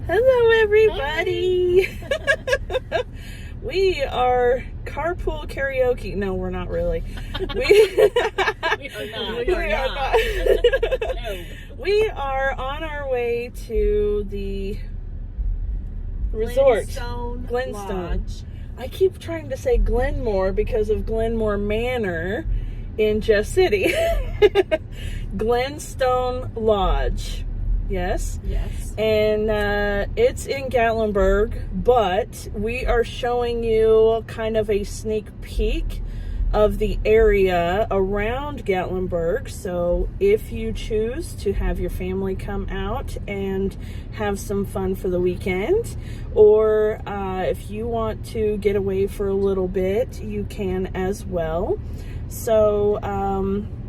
Hello, everybody. We are carpool karaoke. No, we're not really. We are not. No. We are on our way to the resort, Glenstone Lodge. I keep trying to say Glenmore because of Glenmore Manor in Jeff City. Glenstone Lodge. Yes. Yes. And it's in Gatlinburg, but we are showing you kind of a sneak peek of the area around Gatlinburg. So if you choose to have your family come out and have some fun for the weekend, or if you want to get away for a little bit, you can as well. So,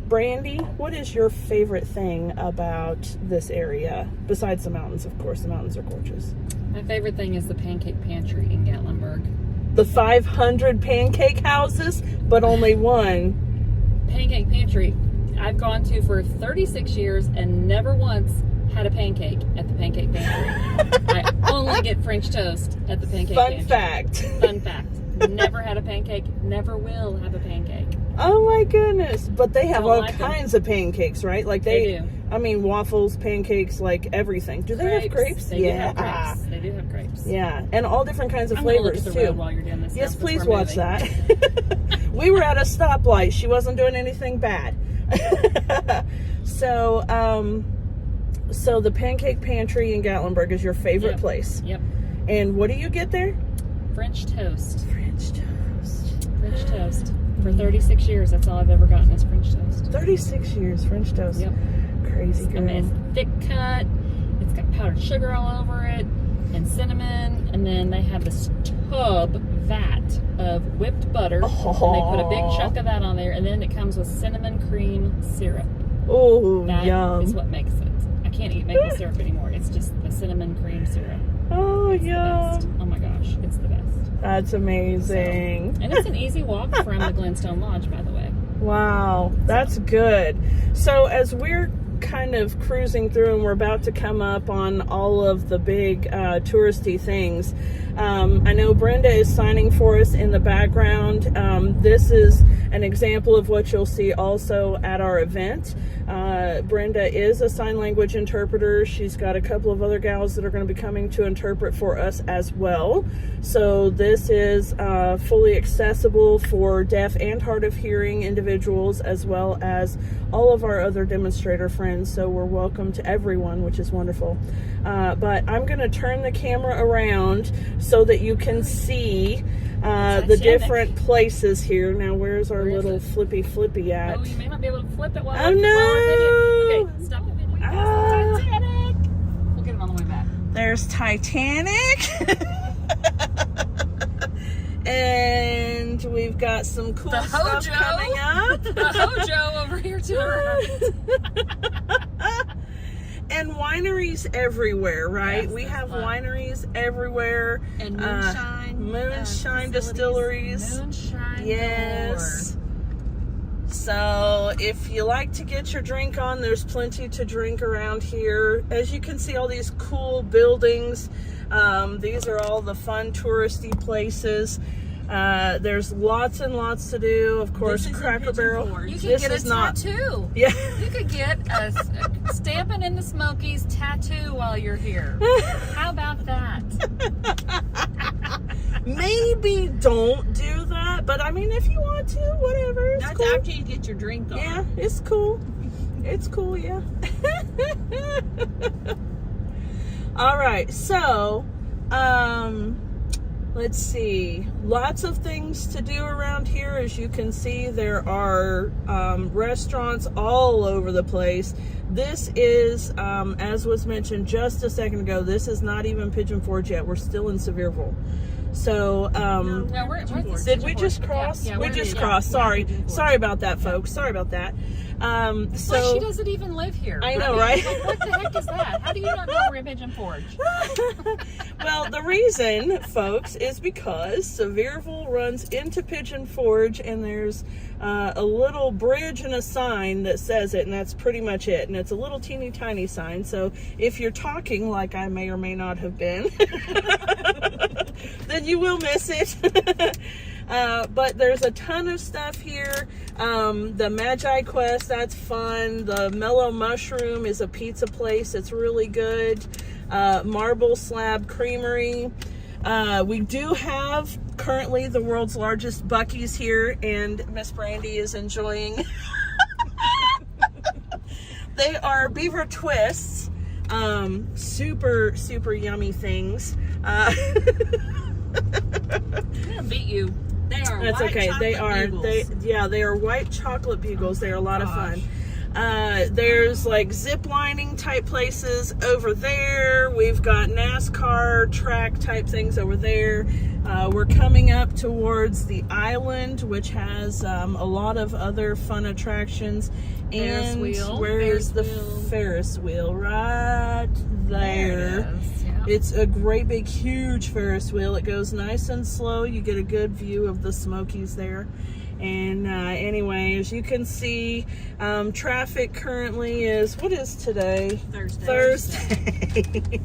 Brandi, what is your favorite thing about this area? Besides the mountains, of course. The mountains are gorgeous. My favorite thing is the pancake pantry in Gatlinburg. The 500 pancake houses, but only one. Pancake pantry I've gone to for 36 years and never once had a pancake at the pancake pantry. I only get French toast at the pancake pantry. Fun fact. Never had a pancake, never will have a pancake. Oh my goodness. But they have all like kinds of pancakes, right? Like they do. I mean, waffles, pancakes, like everything. Do they have grapes? They do have grapes. They do have grapes. Yeah, and all different kinds of I'm flavors, look at the too. road while you're doing this. Yes, please watch that. We were at a stoplight. She wasn't doing anything bad. So the Pancake Pantry in Gatlinburg is your favorite place. Yep. And what do you get there? French toast. French toast. French toast. For 36 years, that's all I've ever gotten is French toast. 36 years, French toast. Yep. Crazy girl. I mean, it's thick cut. It's got powdered sugar all over it and cinnamon. And then they have this vat of whipped butter. Oh. And they put a big chunk of that on there. And then it comes with cinnamon cream syrup. Oh, That yum. is what makes it. I can't eat maple syrup anymore. It's just the cinnamon cream syrup. Oh, It's the yum. best. Oh my gosh, it's the best. That's amazing. And it's an easy walk from the Glenstone Lodge, by the way. Wow, that's good. So as we're kind of cruising through and we're about to come up on all of the big touristy things, I know Brenda is signing for us in the background. This is an example of what you'll see also at our event. Brenda is a sign language interpreter. She's got a couple of other gals that are going to be coming to interpret for us as well. So this is fully accessible for deaf and hard of hearing individuals, as well as all of our other demonstrator friends. So we're welcome to everyone, which is wonderful. But I'm going to turn the camera around so that you can see the different places here. Now, where's our little flippy at? Oh, you may not be able to flip it while Oh, no! Okay, stop the video. Titanic! We'll get it on the way back. There's Titanic. And we've got some cool stuff coming up. The Hojo over here to the right. And wineries everywhere, right? Yes, we have fun. wineries everywhere. And moonshine distilleries. Moonshine. Yes. So if you like to get your drink on, there's plenty to drink around here. As you can see, all these cool buildings. These are all the fun touristy places. There's lots and lots to do. Of course, Cracker Barrel. You could get a tattoo. Yeah. You could get a Stampin in the Smokies tattoo while you're here. How about that? Maybe don't do that, but I mean, if you want to, whatever. It's That's cool. after you get your drink on. Yeah, it's cool. It's cool, yeah. All right, so let's see. Lots of things to do around here. As you can see, there are restaurants all over the place. This is, as was mentioned just a second ago, this is not even Pigeon Forge yet. We're still in Sevierville. So, No, we're did we just cross? Yeah, we we're just in- crossed. yeah, Sorry. Pigeon Forge. Sorry about that, folks. Sorry about that. But So she doesn't even live here. I know, right? Like, what the heck is that? How do you not know we're in Pigeon Forge? well, the reason, folks, is because Sevierville runs into Pigeon Forge, and there's a little bridge and a sign that says it, and that's pretty much it. And it's a little teeny tiny sign. So if you're talking like I may or may not have been, then you will miss it. But there's a ton of stuff here. The Magi Quest, that's fun. The Mellow Mushroom is a pizza place. It's really good. Marble Slab Creamery. We do have currently the world's largest Buc-ee's here, and Miss Brandi is enjoying. They are beaver twists. Super, super yummy things. I'm gonna beat you. They are. That's white okay. They are. bugles. They are white chocolate bugles. They are a lot of fun. There's like zip lining type places over there. We've got NASCAR track type things over there. We're coming up towards the island, which has a lot of other fun attractions. Ferris And wheel. where's the Ferris wheel. Ferris wheel? Right there. There it is. Yeah. It's a great big huge Ferris wheel. It goes nice and slow. You get a good view of the Smokies there. And anyway, as you can see, traffic currently is, what is today? Thursday.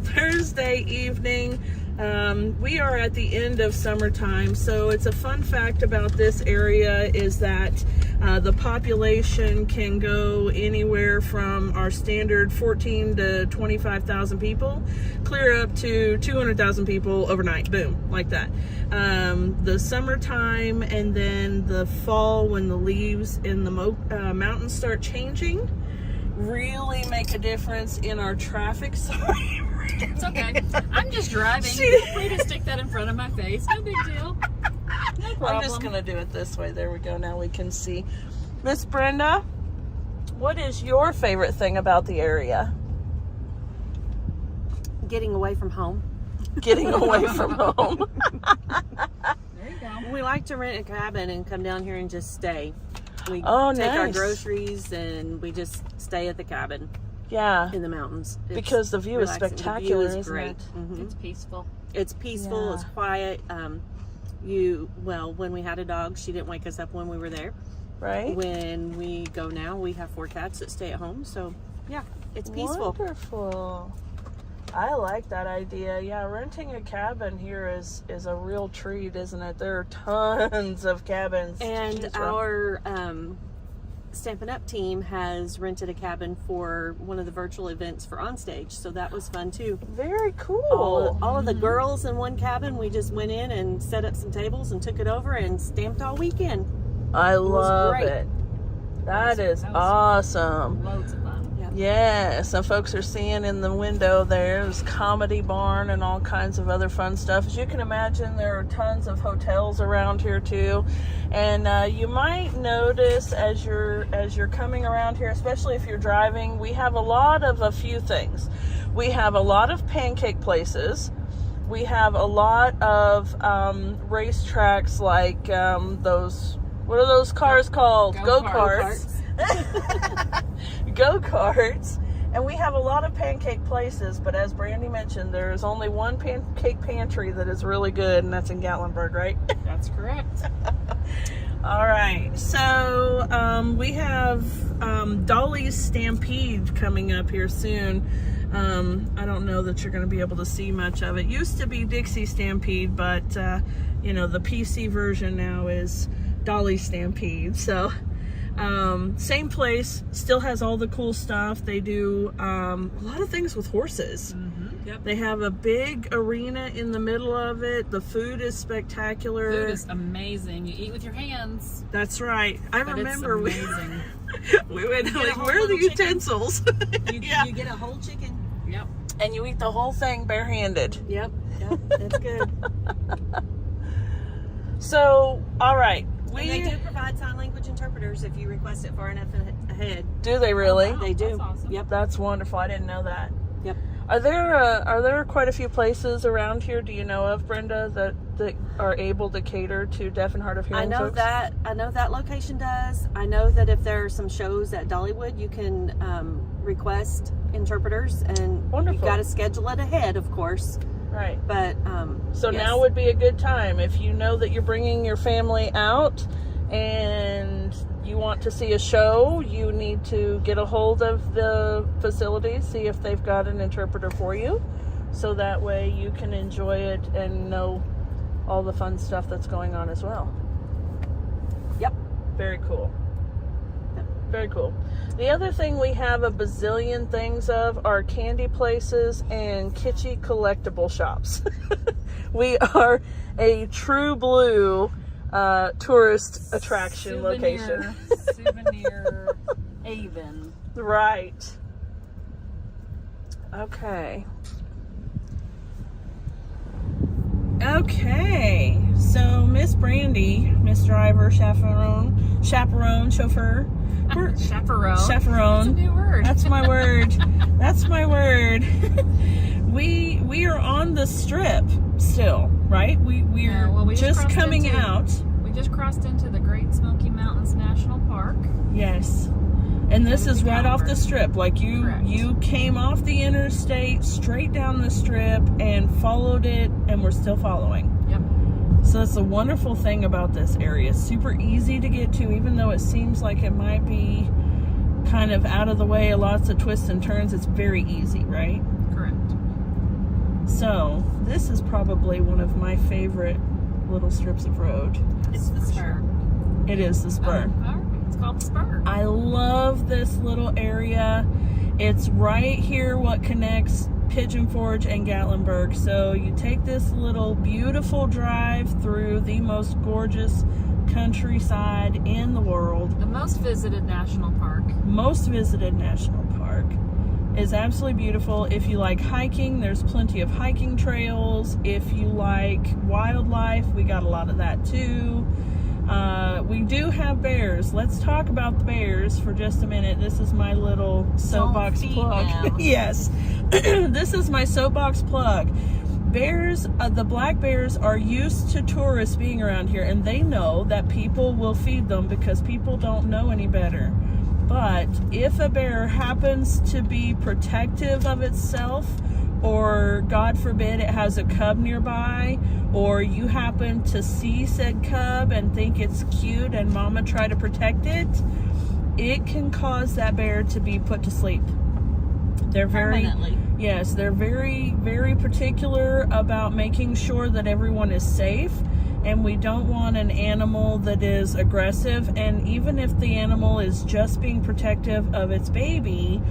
Thursday evening. We are at the end of summertime, so it's a fun fact about this area is that the population can go anywhere from our standard 14 to 25,000 people, clear up to 200,000 people overnight, boom, like that. The summertime and then the fall, when the leaves in the mountains start changing, really make a difference in our traffic. Sorry. It's okay. I'm just driving. Feel free to stick that in front of my face. No big deal. No problem. I'm just gonna do it this way. There we go. Now we can see. Miss Brenda, what is your favorite thing about the area? Getting away from home. Getting away from home. There you go. We like to rent a cabin and come down here and just stay. We take Oh, our nice. groceries and we just stay at the cabin Yeah, in the mountains. It's because the view is relaxing. spectacular, The view is isn't great. it? Mhm. It's peaceful. It's peaceful. Yeah. It's quiet. When we had a dog, she didn't wake us up when we were there. Right? When we go now, we have 4 cats that stay at home. So yeah, it's peaceful. Wonderful. I like that idea. Yeah, renting a cabin here is a real treat, isn't it? There are tons of cabins. to And choose from. our Stampin' Up team has rented a cabin for one of the virtual events for Onstage, so that was fun too. Very cool. All of the girls in one cabin, we just went in and set up some tables and took it over and stamped all weekend. I love great. it. That is was awesome. Loads of fun. Yeah, some folks are seeing in the window there's Comedy Barn and all kinds of other fun stuff. As you can imagine, there are tons of hotels around here too. And you might notice as you're coming around here, especially if you're driving, we have a few things. We have a lot of pancake places. We have a lot of racetracks like those, what are those cars called? Go-karts. Go-karts. And we have a lot of pancake places, but as Brandi mentioned, there is only one pancake pantry that is really good, and that's in Gatlinburg, right? That's correct. All right, so we have Dolly's Stampede coming up here soon. I don't know that you're going to be able to see much of it. Used to be Dixie Stampede, but the PC version now is Dolly Stampede. So same place, still has all the cool stuff. They do a lot of things with horses. Mm-hmm. Yep. They have a big arena in the middle of it. The food is spectacular. Food is amazing. You eat with your hands. That's right. I But remember it's amazing. we went get a like, whole where are the little chicken. utensils? You get a whole chicken. Yep. And you eat the whole thing barehanded. Yep, it's good. So, all right. And they do provide sign language interpreters if you request it far enough ahead. Do they really? Wow. They do. That's awesome. Yep. That's wonderful. I didn't know that. Yep. Are there quite a few places around here, do you know of, Brenda, that are able to cater to deaf and hard of hearing folks? I know that location does. I know that if there are some shows at Dollywood, you can request interpreters, and Wonderful. you got to schedule it ahead, of course. Right. But so yes. Now would be a good time if you know that you're bringing your family out and you want to see a show. You need to get a hold of the facility, see if they've got an interpreter for you, so that way you can enjoy it and know all the fun stuff that's going on as well. Yep. Very cool. Yep. Very cool. The other thing we have a bazillion things of are candy places and kitschy collectible shops. We are a true blue tourist attraction location. Souvenir haven. Right. Okay. Okay. So Miss Brandi, Miss Driver, chaperone, chauffeur. Chaperone. Chaperone. That's a new word. That's my word. That's my word. We are on the strip still, right? We're just coming out. We just crossed into the Great Smoky Mountains National Park. Yes. And this is right off the strip. Like Correct. you came off the interstate straight down the strip and followed it, and we're still following. Yep. So that's the wonderful thing about this area. It's super easy to get to, even though it seems like it might be kind of out of the way, lots of twists and turns. It's very easy, right? Correct. So this is probably one of my favorite little strips of road. It's the spur. It is the spur. It's called the spur. I love this little area. It's right here what connects Pigeon Forge and Gatlinburg. So you take this little beautiful drive through the most gorgeous countryside in the world. The most visited national park. Most visited national park. Is absolutely beautiful. If you like hiking, there's plenty of hiking trails. If you like wildlife, we got a lot of that too. We do have bears. Let's talk about the bears for just a minute. This is my little soapbox plug. Yes. This is my soapbox plug. Bears, the black bears are used to tourists being around here, and they know that people will feed them because people don't know any better. But if a bear happens to be protective of itself, or God forbid it has a cub nearby, or you happen to see said cub and think it's cute and mama try to protect it, it can cause that bear to be put to sleep. They're Permanently. Yes, they're very, very particular about making sure that everyone is safe. And we don't want an animal that is aggressive. And even if the animal is just being protective of its baby,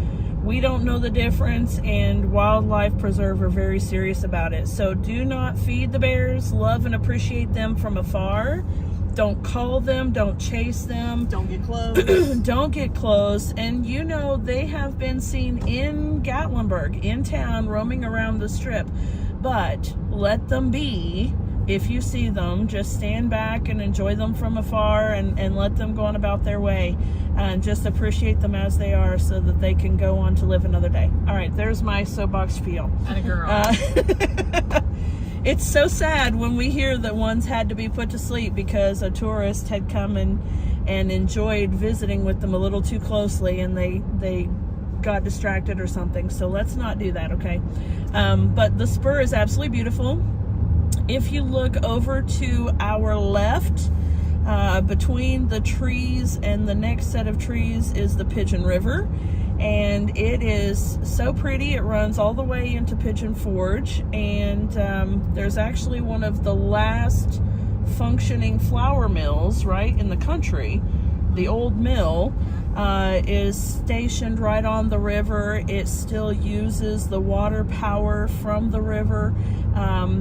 we don't know the difference, and wildlife preserve are very serious about it. So do not feed the bears. Love and appreciate them from afar. Don't call them. Don't chase them. Don't get close. Don't get close. And you know, they have been seen in Gatlinburg, in town, roaming around the strip. But let them be. If you see them, just stand back and enjoy them from afar, and let them go on about their way, and just appreciate them as they are so that they can go on to live another day. All right, there's my soapbox spiel. And a girl. It's so sad when we hear that ones had to be put to sleep because a tourist had come and enjoyed visiting with them a little too closely, and they got distracted or something. So let's not do that, okay? But the spur is absolutely beautiful. If you look over to our left, between the trees and the next set of trees is the Pigeon River, and it is so pretty. It runs all the way into Pigeon Forge, and there's actually one of the last functioning flour mills right in the country. The old mill is stationed right on the river. It still uses the water power from the river.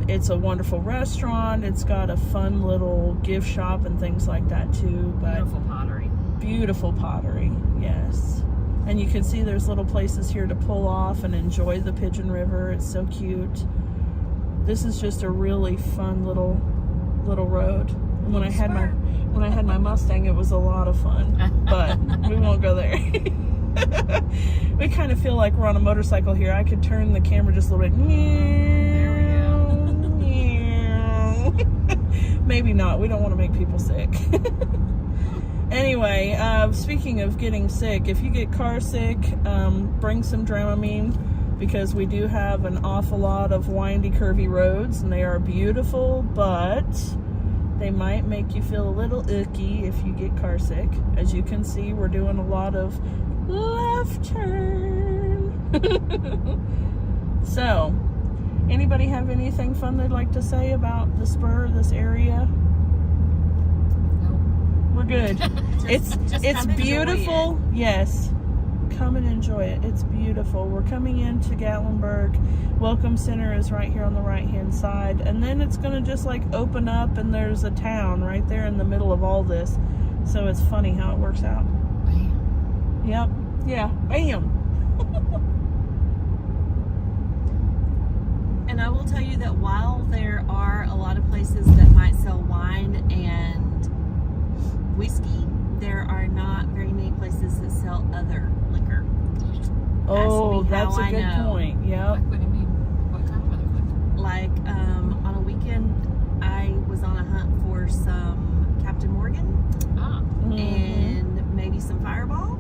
It's a wonderful restaurant. It's got a fun little gift shop and things like that too. But Beautiful pottery. Beautiful pottery, yes. And you can see there's little places here to pull off and enjoy the Pigeon River. It's so cute. This is just a really fun little road. And when I had my Mustang, it was a lot of fun, but we won't go there. We kind of feel like we're on a motorcycle here. I could turn the camera just a little bit. Maybe not. We don't want to make people sick. Anyway, speaking of getting sick, if you get car sick, bring some Dramamine, because we do have an awful lot of windy, curvy roads, and they are beautiful, but they might make you feel a little icky if you get car sick. As you can see, we're doing a lot of left turn. So, anybody have anything fun they'd like to say about the spur, this area? Nope. We're good. It's beautiful. Yes. Come and enjoy it. It's beautiful. We're coming into Gatlinburg. Welcome Center is right here on the right hand side, and then it's going to just like open up and there's a town right there in the middle of all this. So it's funny how it works out. Bam. Yep. Yeah. Bam. And I will tell you that while there are a lot of places that might sell wine and whiskey, there are not very many places that sell other liquor. Oh, that's a good point. Yep. Like, what do you mean? What kind of other liquor? Like on a weekend, I was on a hunt for some Captain Morgan and maybe some Fireball,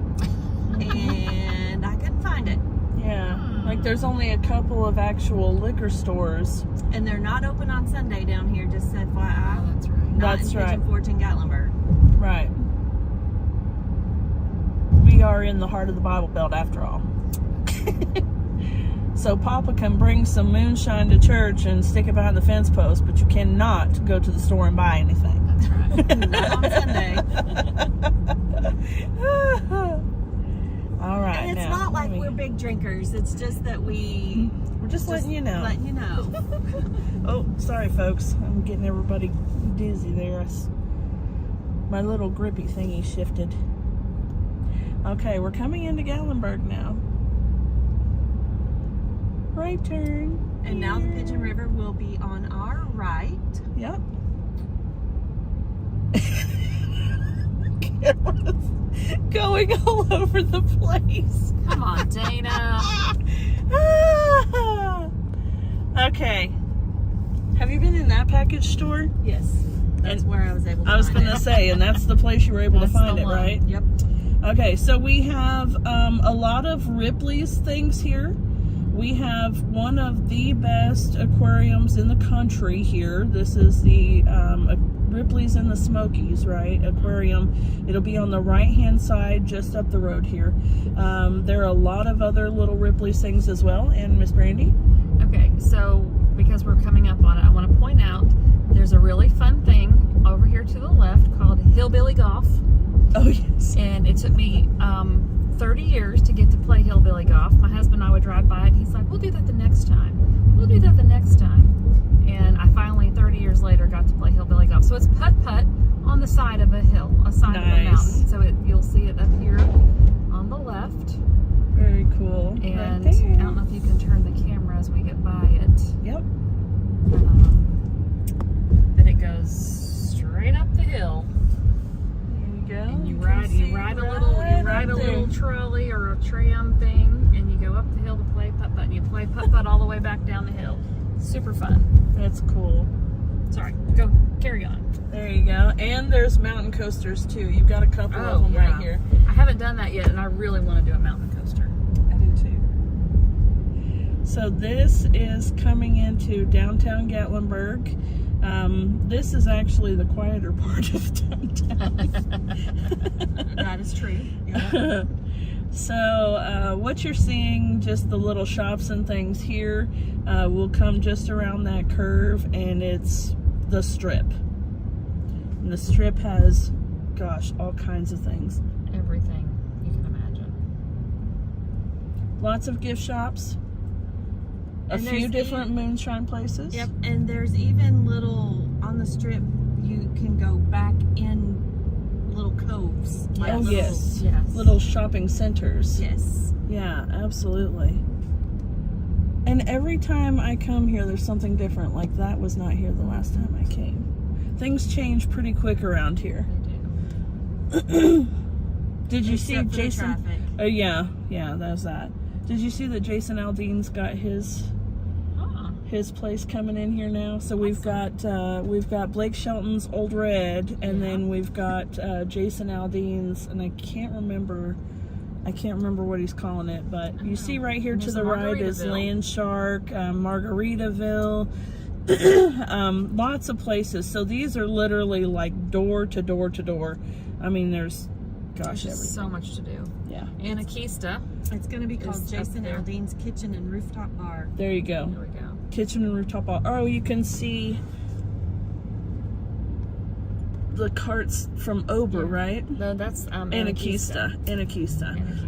and I couldn't find it. Yeah. Like there's only a couple of actual liquor stores. And they're not open on Sunday down here, just FYI. Oh, that's right. Not That's in right. Pigeon Forge and Gatlinburg. Right. We are in the heart of the Bible Belt after all. So Papa can bring some moonshine to church and stick it behind the fence post, but you cannot go to the store and buy anything. That's right. Not on Sunday. All right. And it's now, not like let me- we're big drinkers. It's just that we're just letting you know. Letting you know. Oh, sorry, folks. I'm getting everybody dizzy there. My little grippy thingy shifted. Okay, we're coming into Gatlinburg now. Right turn. And now the Pigeon River will be on our right. Yep. Camera's going all over the place. Come on, Dana. Okay. Have you been in that package store? Yes. That's where I was able to I was find going to it. say, and that's the place you were able to That's find the it, one. right? Yep. Okay, so we have a lot of Ripley's things here. We have one of the best aquariums in the country here. This is the Ripley's in the Smokies, right? Aquarium. It'll be on the right-hand side, just up the road here. There are a lot of other little Ripley's things as well. And Miss Brandi? Okay, so because we're coming up on it, I want to point out there's a really fun thing over here to the left called Hillbilly Golf. Oh, yes. And it took me 30 years to get to play hillbilly golf. My husband and I would drive by it, and he's like, we'll do that the next time. We'll do that the next time. And I finally, 30 years later, got to play hillbilly golf. So it's putt-putt on the side of a hill, a side of a mountain. So you'll see it up here on the left. Very cool. And Right I there. don't know if you can turn the camera as we get by it. Yep. But it goes straight up the hill. There you go. And you can ride see a right little up there. trolley or a tram thing, and you go up the hill to play putt-putt, and you play putt-putt all the way back down the hill. Super fun. That's cool. Sorry, go carry on. There you go. And there's mountain coasters too. You've got a couple of them right here. I haven't done that yet, and I really want to do a mountain coaster. I do too. So this is coming into downtown Gatlinburg. This is actually the quieter part of downtown. That is true. Yeah. So what you're seeing, just the little shops and things here, will come just around that curve, and it's the Strip. And the Strip has, gosh, all kinds of things. Everything you can imagine. Lots of gift shops. A And few there's different moonshine places. Yep. And there's even little, on the Strip, you can go back in little coves. Oh, little- yes. Yes. Little shopping centers. Yes. Yeah, absolutely. And every time I come here, there's something different. Like that was not here the last time I came. Things change pretty quick around here. They do. Did you see Except for the Jason? traffic. Oh yeah, that's that. Did you see that Jason Aldean's got his place coming in here now? So we've got Blake Shelton's Old Red, and then we've got Jason Aldean's, and I can't remember what he's calling it, but you see right here to the right is Land Shark, Margaritaville, lots of places. So these are literally like door to door to door. I mean, there's everything. So much to do. Yeah. Anarchista. It's going to be called Jason Aldean's Kitchen and Rooftop Bar. There you go. There we go. Kitchen and rooftop bar. Oh, you can see the carts from Ober, right? No, that's Anarchista.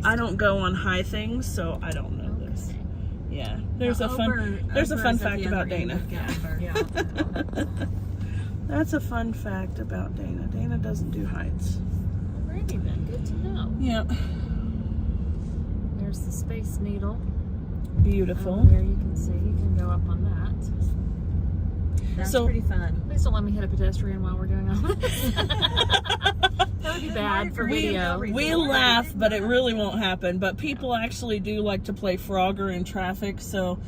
I don't go on high things, so I don't know this. Yeah, there's a fun fact about Dana. That's a fun fact about Dana. Dana doesn't do heights. Alrighty then, good to know. Yeah. There's the Space Needle. Beautiful. There you can see. You can go up on that. That's pretty fun. Please don't let me hit a pedestrian while we're doing all this. That would be bad for video. We laugh, but it really won't happen. But people actually do like to play Frogger in traffic. So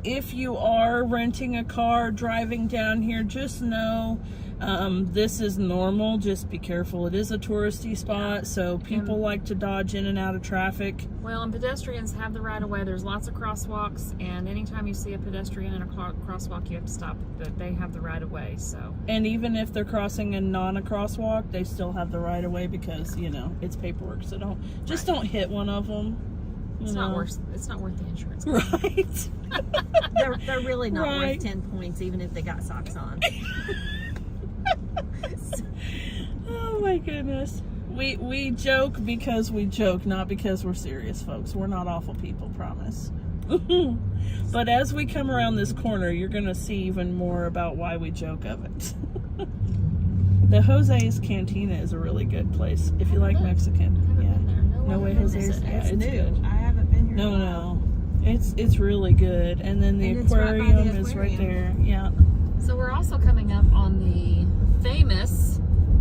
if you are renting a car, driving down here, just know this is normal. Just be careful. It is a touristy spot, so people like to dodge in and out of traffic. Well, and pedestrians have the right of way. There's lots of crosswalks, and anytime you see a pedestrian in a crosswalk, you have to stop. But they have the right of way. So. And even if they're crossing a crosswalk, they still have the right of way because it's paperwork. So don't hit one of them. It's not worth the insurance. Right. They're really not worth 10 points, even if they got socks on. Oh my goodness. We joke because we joke, not because we're serious, folks. We're not awful people, promise. But as we come around this corner, you're going to see even more about why we joke of it. The Jose's Cantina is a really good place if you like Mexican. Yeah. No way, Jose's. Yeah, it's new. good. I haven't been here. No. It's really good. And then the aquarium is right there. Yeah. So we're also coming up on the famous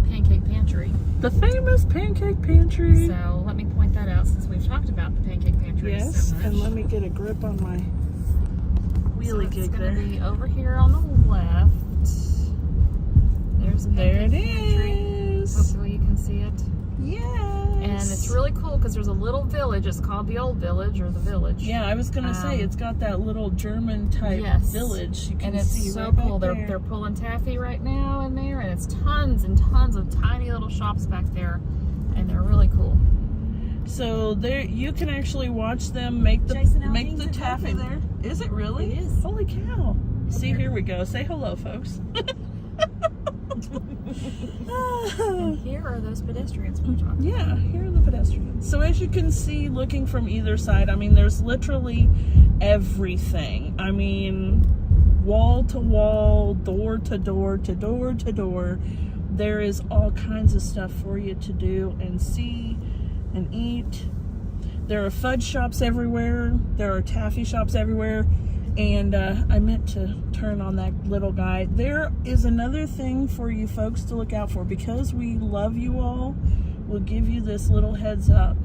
Pancake Pantry. The famous Pancake Pantry. So let me point that out since we've talked about the Pancake Pantry so much. And let me get a grip on my wheelie gig there. It's going to be over here on the left. There's a Pancake Pantry. Hopefully you can see it. Yes. And it's really cool because there's a little village. It's called the Old Village or the Village. Yeah, I was gonna say it's got that little German type village. You can see so right cool. Back They're pulling taffy right now in there, and it's tons and tons of tiny little shops back there, and they're really cool. So there, you can actually watch them make the taffy there. Is it really? It is. Holy cow! See, here we go. Say hello, folks. And here are those pedestrians we're talking about. Yeah, here are the pedestrians. So as you can see, looking from either side, I mean, there's literally everything. I mean, wall to wall, door to door to door to door. There is all kinds of stuff for you to do and see and eat. There are fudge shops everywhere. There are taffy shops everywhere. And I meant to turn on that little guy. There is another thing for you folks to look out for. Because we love you all, we'll give you this little heads up.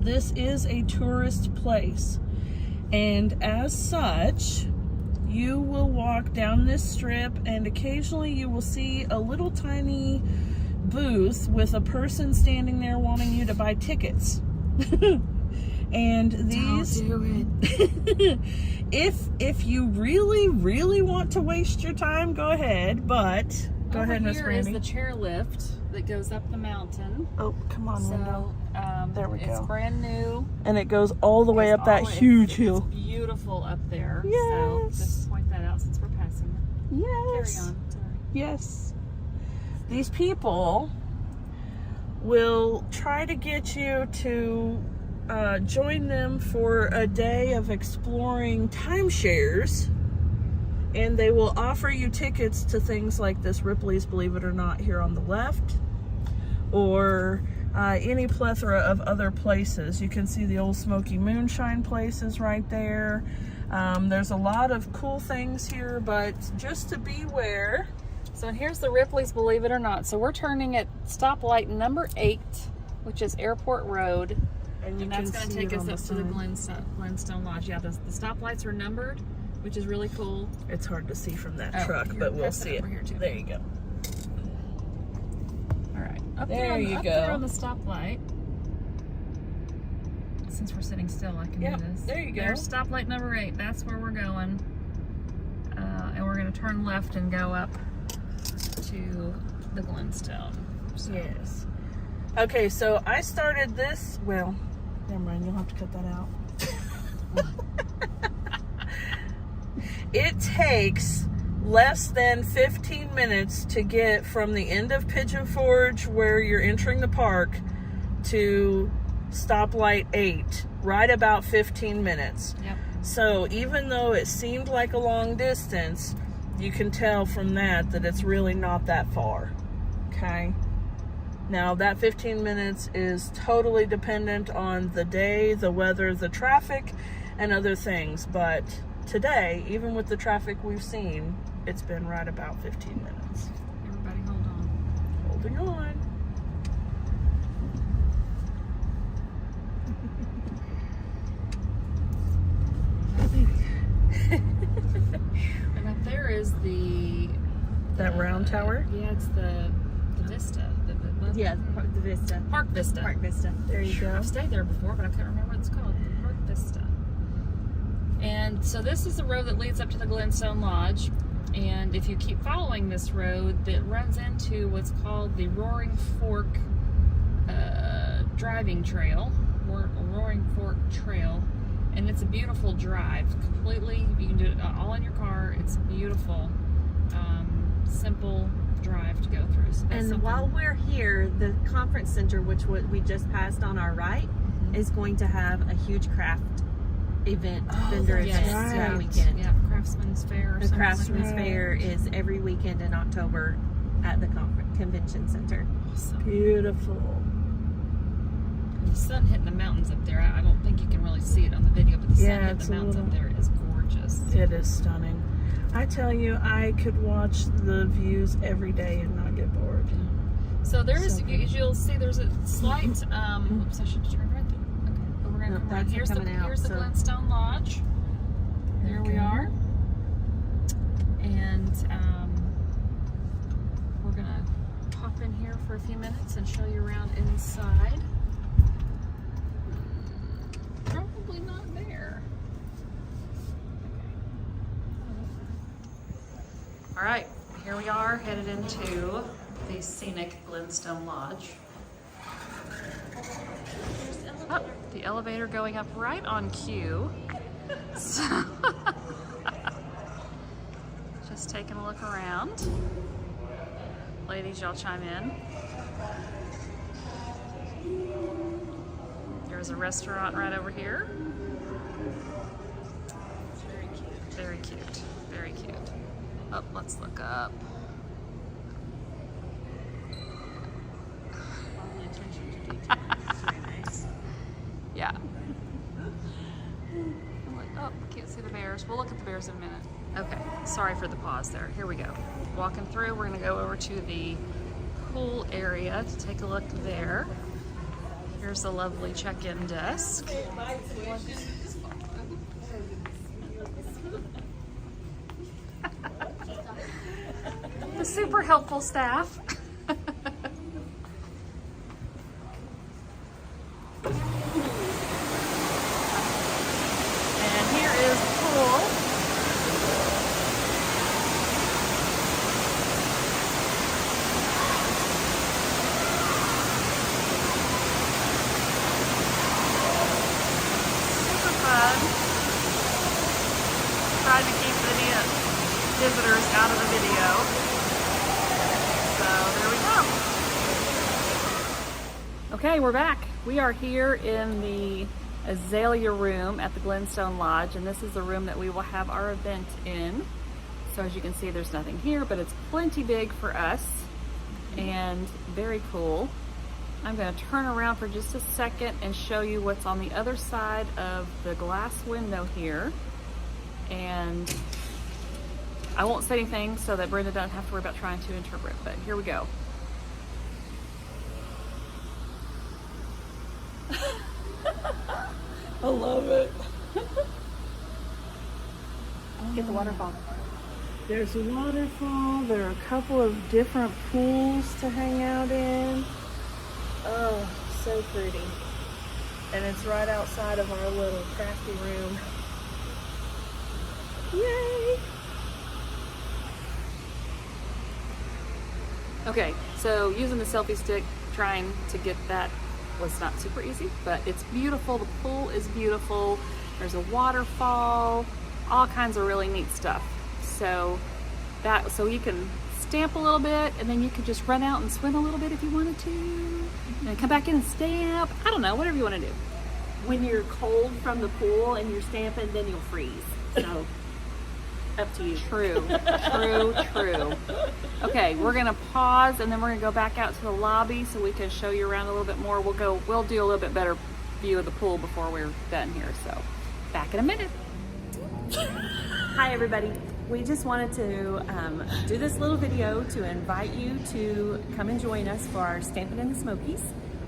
This is a tourist place. And as such, you will walk down this strip and occasionally you will see a little tiny booth with a person standing there wanting you to buy tickets. And these, don't do it. if you really want to waste your time, go ahead. But go ahead, Miss Brandi. Here is the chairlift that goes up the mountain. Oh, come on, window. There we go. It's brand new. And it goes all the way up that huge hill. It's beautiful up there. Yes. So just point that out since we're passing it. Yes. Carry on. Sorry. Yes. These people will try to get you to join them for a day of exploring timeshares, and they will offer you tickets to things like this Ripley's Believe It or Not here on the left, or any plethora of other places. You can see the old Smoky Moonshine places right there. There's a lot of cool things here, but just to beware. So here's the Ripley's Believe It or Not. So we're turning at stoplight number 8 which is Airport Road. And that's going to take us up to the Glenstone Lodge. Yeah, the stoplights are numbered, which is really cool. It's hard to see from that truck, but we'll see it. Here too. There you go. All right. Up there you up go. There on the stoplight. Since we're sitting still, I can do this. There you go. There's stoplight number 8. That's where we're going. And we're going to turn left and go up to the Glenstone. So. Yes. Okay, so I started this. Well, never mind. You'll have to cut that out. It takes less than 15 minutes to get from the end of Pigeon Forge, where you're entering the park, to stoplight 8. Right about 15 minutes. Yep. So even though it seemed like a long distance, you can tell from that it's really not that far. Okay? Now, that 15 minutes is totally dependent on the day, the weather, the traffic, and other things. But today, even with the traffic we've seen, it's been right about 15 minutes. Everybody hold on. Holding on. And up there is that round tower? Yeah, it's the Vista. The Vista. Park Vista. Park Vista. There you go. I've stayed there before, but I can't remember what it's called. The Park Vista. And so this is the road that leads up to the Glenstone Lodge. And if you keep following this road, it runs into what's called the Roaring Fork driving trail. Roaring Fork Trail. And it's a beautiful drive. Completely, you can do it all in your car. It's beautiful. Simple drive to go through. So and while we're here, the conference center, which we just passed on our right, is going to have a huge craft event, vendor event that weekend. Yeah, Craftsman's Fair. The Craftsman's Fair is every weekend in October at the convention center. Awesome. Beautiful. The sun hitting the mountains up there. I don't think you can really see it on the video, but the sun hitting the mountains up there is gorgeous. It is stunning. I tell you, I could watch the views every day and not get bored. So there's, you'll see there's a slight, oops, I should have turned right there. Okay, but we're going to come right. Here's the Glenstone Lodge. There we are. And we're going to pop in here for a few minutes and show you around inside. Probably not there. All right, here we are headed into the scenic Glenstone Lodge. Oh, the elevator going up right on cue. So, just taking a look around. Ladies, y'all chime in. There's a restaurant right over here. Very cute. Very cute. Very cute. Oh, let's look up. Yeah. I'm like, oh, can't see the bears. We'll look at the bears in a minute. Okay, sorry for the pause there. Here we go. Walking through, we're gonna go over to the pool area to take a look there. Here's the lovely check-in desk. The super helpful staff. And here is the pool. Super fun. Trying to keep the visitors out of the video. So there we go. Okay, we're back. We are here in the Azalea room at the Glenstone Lodge, and this is the room that we will have our event in. So as you can see, there's nothing here, but it's plenty big for us and very cool. I'm going to turn around for just a second and show you what's on the other side of the glass window here. And I won't say anything so that Brenda doesn't have to worry about trying to interpret, but here we go. I love it. Get the waterfall. There's a waterfall. There are a couple of different pools to hang out in. Oh, so pretty. And it's right outside of our little crafty room. Yay! Okay, so using the selfie stick, trying to get that was not super easy, but it's beautiful. The pool is beautiful. There's a waterfall, all kinds of really neat stuff. So you can stamp a little bit, and then you can just run out and swim a little bit if you wanted to, and come back in and stamp. I don't know, whatever you want to do. When you're cold from the pool and you're stamping, then you'll freeze. So, up to you. True, true, true. Okay, we're gonna pause, and then we're gonna go back out to the lobby so we can show you around a little bit more. We'll do a little bit better view of the pool before we're done here. So, back in a minute. Hi everybody. We just wanted to do this little video to invite you to come and join us for our Stampin' in the Smokies,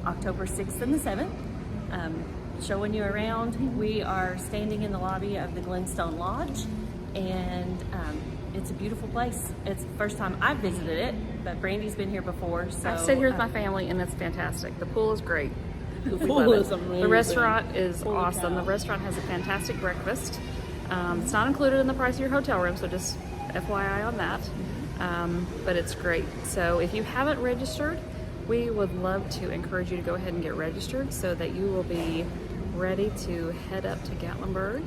October 6th and the 7th. Showing you around. We are standing in the lobby of the Glenstone Lodge, and it's a beautiful place. It's the first time I've visited it, but Brandi's been here before. So I've stayed here with my family, and it's fantastic. The pool is great. The pool is amazing. The restaurant is Holy awesome. cow. The restaurant has a fantastic breakfast. It's not included in the price of your hotel room, so just FYI on that. But it's great. So if you haven't registered, we would love to encourage you to go ahead and get registered so that you will be ready to head up to Gatlinburg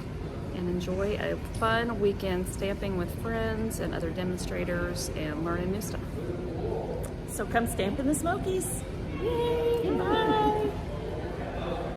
and enjoy a fun weekend stamping with friends and other demonstrators and learning new stuff. come stamp in the Smokies. Yay! Bye!